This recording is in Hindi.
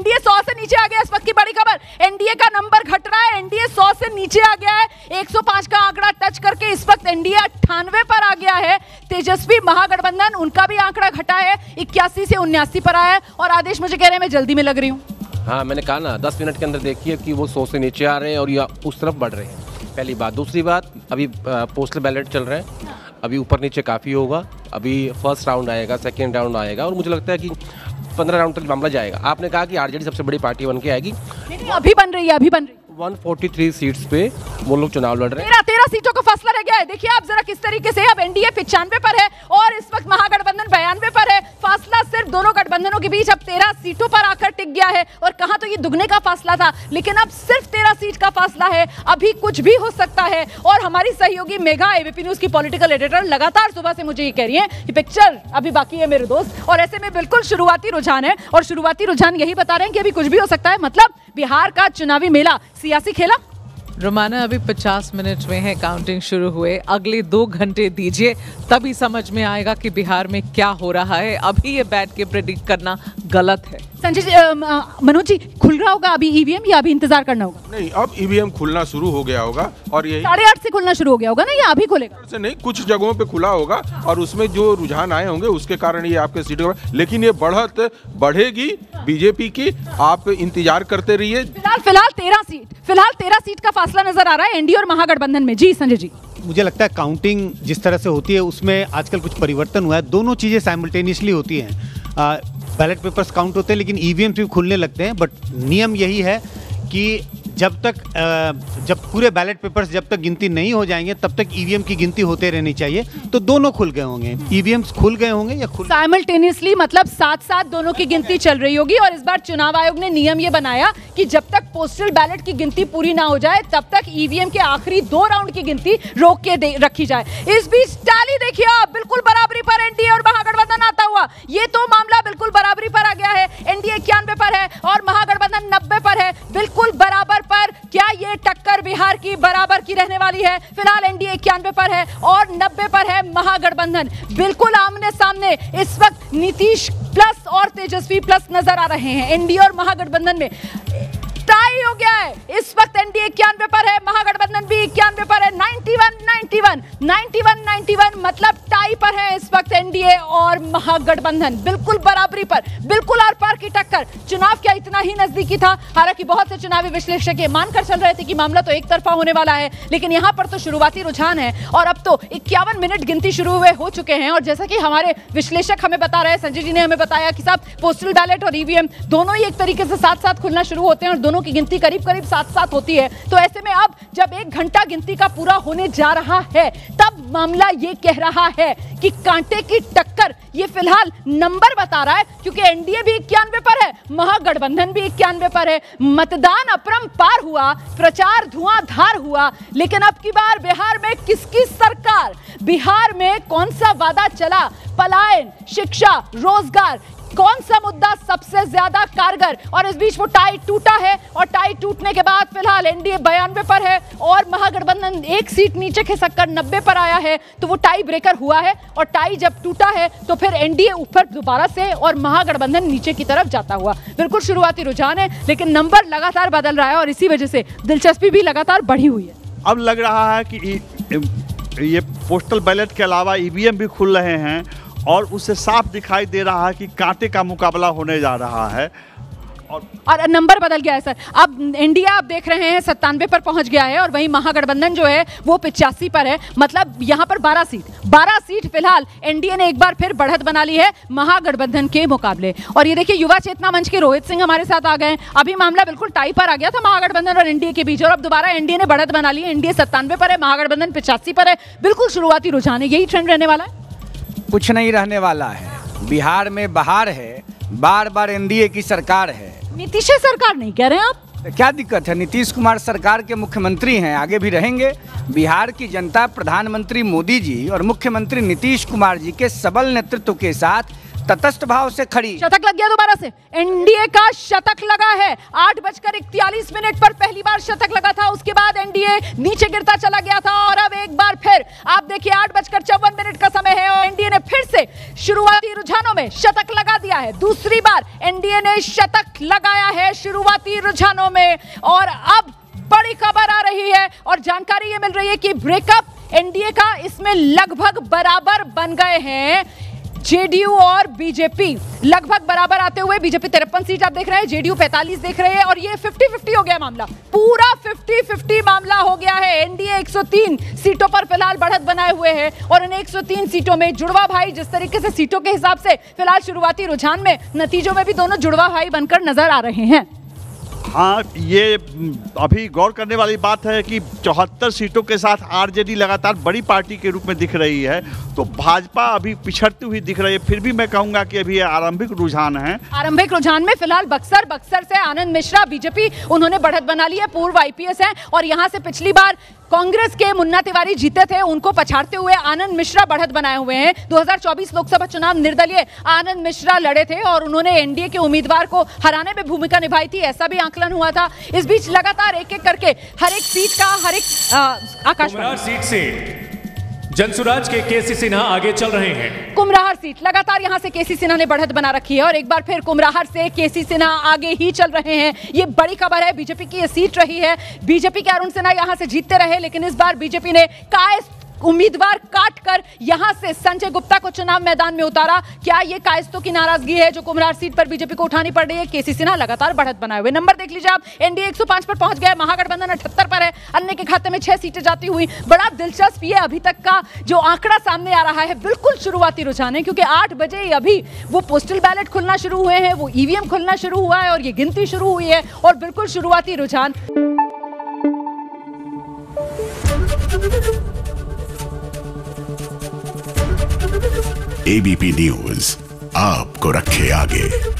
एनडीए 100 से नीचे आ गया। इस वक्त की बड़ी खबर, एनडीए का नंबर घट रहा है, एनडीए 100 से नीचे आ गया है। 105 का आंकड़ा टच करके इस वक्त एनडीए 98 पर आ गया है। तेजस्वी महागठबंधन, उनका भी आंकड़ा घटा है, 81 से 79 पर आया है। और आदेश मुझे कह रहे हैं मैं जल्दी में लग रही हूँ। हाँ, मैंने कहा ना 10 मिनट के अंदर देखिए कि वो 100 से नीचे आ रहे हैं और या उस तरफ बढ़ रहे हैं। पहली बात। दूसरी बात, अभी पोस्टल बैलेट चल रहे हैं, अभी ऊपर नीचे काफ़ी होगा। अभी फर्स्ट राउंड आएगा, सेकेंड राउंड आएगा और मुझे लगता है कि 15 राउंड तक मामला जाएगा। आपने कहा कि आरजेडी सबसे बड़ी पार्टी बन के आएगी, नहीं, अभी बन रही है, अभी बन रही है। 143 सीट्स पे वो लोग चुनाव लड़ रहे हैं। 13 सीटों का फासला रह गया है। देखिए आप जरा किस तरीके से, अब एनडीए 95 पर है और इस वक्त महागठबंधन 92 पर है। फासला सिर्फ दोनों गठबंधनों के बीच अब 13 सीटों पर आकर टिक गया है। और कहा तो ये दुगने का फासला था, लेकिन अब सिर्फ 13 सीट का फासला है। अभी कुछ भी हो सकता है। और हमारी सहयोगी मेघा, एबीपी न्यूज की पॉलिटिकल एडिटर, लगातार सुबह से मुझे ये कह रही है कि पिक्चर अभी बाकी है मेरे दोस्त। और ऐसे में बिल्कुल शुरुआती रुझान है और शुरुआती रुझान यही बता रहे हैं कि अभी कुछ भी हो सकता है। मतलब बिहार का चुनावी मेला सियासी खेला। रोमाना, अभी 50 मिनट में है काउंटिंग शुरू हुए। अगले 2 घंटे दीजिए, तभी समझ में आएगा कि बिहार में क्या हो रहा है। अभी ये बैठ के प्रेडिक्ट करना गलत है। संजय जी, मनोज जी, खुल रहा होगा अभी ईवीएम या अभी इंतजार करना होगा? नहीं, अब ईवीएम खुलना शुरू हो गया होगा और यही 8:30 से खुलना शुरू हो गया होगा ना, या अभी खुलेगा? से नहीं, कुछ जगहों पे खुला होगा और उसमें जो रुझान आए होंगे उसके कारण ये आपके सीटों पर, लेकिन ये बढ़त बढ़ेगी बीजेपी की। आप इंतजार करते रहिए। फिलहाल 13 सीट का फासला नजर आ रहा है एनडीए और महागठबंधन में। जी संजय जी, मुझे लगता है काउंटिंग जिस तरह से होती है उसमें आजकल कुछ परिवर्तन हुआ है। दोनों चीज़ें साइमल्टेनियसली होती हैं। बैलेट पेपर्स काउंट होते हैं लेकिन ईवीएम भी खुलने लगते हैं। बट नियम यही है कि जब पूरे बैलेट पेपर्स जब तक गिनती नहीं हो जाएंगे तब तक ईवीएम की गिनती होते रहनी चाहिए। तो दोनों खुल गए होंगे, ईवीएम्स खुल गए होंगे या साइमल्टेनियसली, मतलब साथ साथ दोनों की गिनती चल रही होगी। और इस बार चुनाव आयोग ने नियम ये बनाया कि जब तक पोस्टल बैलेट की गिनती पूरी ना हो जाए तब तक ईवीएम के आखिरी 2 राउंड की गिनती रोक के रखी जाए। इस बीच टैली देखिए आप, बिल्कुल बराबरी पर एनडीए और महागठबंधन आता हुआ। ये तो मामला बिल्कुल बराबरी पर आ गया है। एनडीए 91 पर है और महागठबंधन 90 पर है, बिल्कुल बराबर पर। क्या ये टक्कर बिहार की बराबर की रहने वाली है? फिलहाल एनडीए 91 पर है और 90 पर है महागठबंधन। बिल्कुल आमने सामने इस वक्त नीतीश प्लस और तेजस्वी प्लस नजर आ रहे हैं। एनडीए और महागठबंधन में टाई हो गया है। इस वक्त एनडीए 91 पर है, महागठबंधन भी 91 पर है। 91 मतलब टाई पर है इस वक्त एनडीए और महागठबंधन, बिल्कुल बराबरी पर, बिल्कुल आर पार की टक्कर। चुनाव क्या इतना ही नजदीकी था? हालांकि बहुत से चुनावी विश्लेषक ये मानकर चल रहे थे कि मामला तो एक तरफा होने वाला है, लेकिन यहां पर तो शुरुआती रुझान है और अब तो 51 मिनट गिनती शुरू हुए हो चुके हैं। और जैसा कि हमारे विश्लेषक हमें बता रहे हैं, संजय जी ने हमें बताया कि साहब पोस्टल बैलेट और ईवीएम दोनों ही एक तरीके से साथ साथ खुलना शुरू होते हैं और दोनों की गिनती करीब करीब साथ साथ होती है। तो ऐसे में अब जब 1 घंटा गिनती का पूरा होने जा रहा है तब मामला ये कह रहा है कि कांटे की टक्कर ये फिलहाल नंबर बता रहा है, क्योंकि एनडीए भी 91 पर है, महागठबंधन भी 91 पर है। मतदान अपरंपार हुआ, प्रचार धुआंधार हुआ, लेकिन अब की बार बिहार में किसकी सरकार? बिहार में कौन सा वादा चला? पलायन, शिक्षा, रोजगार, कौन सा मुद्दा सबसे ज्यादा कारगर? और इस बीच वो टाई टूटा है और टाई टूटने के बाद फिलहाल एनडीए 92 पर है और महागठबंधन 1 सीट नीचे खिसककर 90 पर आया है। तो वो टाई ब्रेकर हुआ है और टाई जब टूटा है तो फिर एनडीए ऊपर दोबारा से और महागठबंधन नीचे की तरफ जाता हुआ। बिल्कुल शुरुआती रुझान है, लेकिन नंबर लगातार बदल रहा है और इसी वजह से दिलचस्पी भी लगातार बढ़ी हुई है। अब लग रहा है कि ये पोस्टल बैलेट के अलावा ईवीएम भी खुल रहे हैं और उससे साफ दिखाई दे रहा है कि कांटे का मुकाबला होने जा रहा है। और नंबर बदल गया है सर। अब इंडिया आप देख रहे हैं 97 पर पहुंच गया है और वहीं महागठबंधन जो है वो 85 पर है। मतलब यहां पर 12 सीट फिलहाल एनडीए ने एक बार फिर बढ़त बना ली है महागठबंधन के मुकाबले। और ये देखिए युवा चेतना मंच के रोहित सिंह हमारे साथ आ गए। अभी मामला बिल्कुल टाई पर आ गया था महागठबंधन और एनडीए के बीच और अब दोबारा एनडीए ने बढ़त बना ली है। एनडीए 97 पर है, महागठबंधन 85 पर है। बिल्कुल शुरुआती रुझान है, यही ट्रेंड रहने वाला है। कुछ नहीं रहने वाला है। बिहार में बहार है, बार बार एनडीए की सरकार है। नीतीश सरकार नहीं कह रहे हैं आप? तो क्या दिक्कत है? नीतीश कुमार सरकार के मुख्यमंत्री हैं, आगे भी रहेंगे। बिहार की जनता प्रधानमंत्री मोदी जी और मुख्यमंत्री नीतीश कुमार जी के सबल नेतृत्व के साथ तटस्थ भाव से खड़ी। शतक लग गया दोबारा से, एनडीए का शतक लगा है। है। 8:41 पर पहली बार शतक लगा था, उसके बाद एनडीए नीचे गिरता चला गया था और अब एक बार फिर आप देखिए 8:54 का समय है और एनडीए ने फिर से शुरुआती रुझानों में शतक लगा दिया है। दूसरी बार एनडीए ने शतक लगाया है शुरुआती रुझानों में और अब बड़ी खबर आ रही है और जानकारी ये मिल रही है कि ब्रेकअप एनडीए का इसमें लगभग बराबर बन गए हैं। जेडीयू और बीजेपी लगभग बराबर आते हुए, बीजेपी 53 सीट आप देख रहे हैं, जेडीयू 45 देख रहे हैं और ये 50-50 हो गया मामला, पूरा 50-50 मामला हो गया है। एनडीए 103 सीटों पर फिलहाल बढ़त बनाए हुए है और इन 103 सीटों में जुड़वा भाई जिस तरीके से सीटों के हिसाब से फिलहाल शुरुआती रुझान में, नतीजों में भी दोनों जुड़वा भाई बनकर नजर आ रहे हैं। हाँ, ये अभी गौर करने वाली बात है कि 74 सीटों के साथ आरजेडी लगातार बड़ी पार्टी के रूप में दिख रही है, तो भाजपा अभी पिछड़ती हुई दिख रही है। फिर भी मैं कहूंगा कि अभी आरंभिक रुझान है। आरंभिक रुझान में फिलहाल बक्सर से आनंद मिश्रा बीजेपी, उन्होंने बढ़त बना ली है, पूर्व आईपीएस है और यहाँ से पिछली बार कांग्रेस के मुन्ना तिवारी जीते थे, उनको पछाड़ते हुए आनंद मिश्रा बढ़त बनाए हुए हैं। 2024 लोकसभा चुनाव निर्दलीय आनंद मिश्रा लड़े थे और उन्होंने एनडीए के उम्मीदवार को हराने में भूमिका निभाई थी, ऐसा भी आकलन हुआ था। इस बीच लगातार एक एक करके हर एक सीट का आकाशवाणी सीट से जनसुराज के केसी सिन्हा आगे चल रहे हैं। कुमराहर सीट लगातार यहां से केसी सिन्हा ने बढ़त बना रखी है और एक बार फिर कुमराहर से केसी सिन्हा आगे ही चल रहे हैं। ये बड़ी खबर है, बीजेपी की ये सीट रही है, बीजेपी के अरुण सिन्हा यहां से जीतते रहे, लेकिन इस बार बीजेपी ने कायस्थ उम्मीदवार काटकर यहां से संजय गुप्ता को चुनाव मैदान में उतारा। क्या ये कायस्थों की नाराजगी है जो कुमरार सीट पर बीजेपी को उठानी पड़ रही है? केसी सिन्हा लगातार बढ़त बनाए हुए। नंबर देख लीजिए आप, एनडीए 105 पर पहुंच गया, महागठबंधन 78 पर है, अन्य के खाते में 6 सीटें जाती हुई। बड़ा दिलचस्प ये अभी तक का जो आंकड़ा सामने आ रहा है, बिल्कुल शुरुआती रुझान है क्योंकि 8 बजे अभी वो पोस्टल बैलेट खुलना शुरू हुए हैं, वो ईवीएम खुलना शुरू हुआ है और ये गिनती शुरू हुई है और बिल्कुल शुरुआती रुझान। एबीपी न्यूज़ आपको रखे आगे।